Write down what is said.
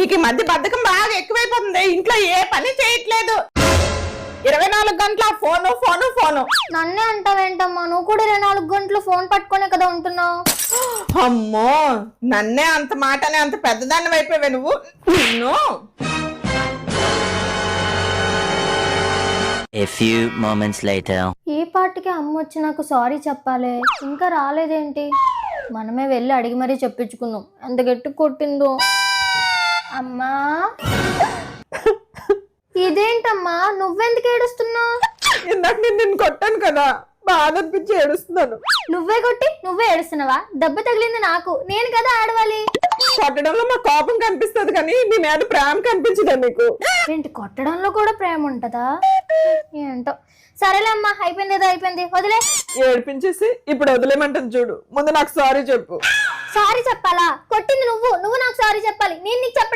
నీకు ఈ మధ్య బద్ధకం బాగా ఎక్కువైపోతుంది. ఇంట్లో ఏ పని చేయట్లేదు. 24 గంటల ఫోను ఫోను ఫోను. నన్నే అంటావేంటమ్మా? నువ్వు కూడా 24 గంటలు ఫోన్ పట్టుకునే కదా ఉంటున్నావు. అమ్మో, నన్నే అంత మాటనే అంత పెద్దదాన్ని వైపోయావే నువ్వు. నిన్ను A few moments later. ఈ పాటికి అమ్మ వచ్చి నాకు సారీ చెప్పాలి, ఇంకా రాలేదేంటి? మనమే వెళ్ళి అడిగి మరీ చెప్పించుకుందాం. ఎంత గట్టి కొట్టిందో. అమ్మా, ఇదేంటమ్మా నువ్వెందుకు ఏడుస్తున్నావు? ఇందాక నేను నిన్ను కొట్టాను కదా, బాధ అనిపించి ఏడుస్తున్నాను. నువ్వే కొట్టి నువ్వే ఏడుస్తున్నావా? దెబ్బ తగిలింది నాకు, నేను కదా ఆడవాలి. కొట్టడంలో మా కోపం కనిపిస్తుంది కానీ నీ మీద ప్రేమ కనిపించదా నీకు? ఏంటి, కొట్టడంలో కూడా ప్రేమ ఉంటదా? ఏంటో. సరేలే అమ్మా, అయిపోయింది ఏదో అయిపోయింది, వదిలే. ఏడిపించేసి ఇప్పుడు వదిలేమంటుంది చూడు. ముందు నాకు సారీ చెప్పు. సారీ చెప్పాలా? కొట్టింది నువ్వు, నువ్వు నాకు సారీ చెప్పాలి. నేను నీకు చెప్పడం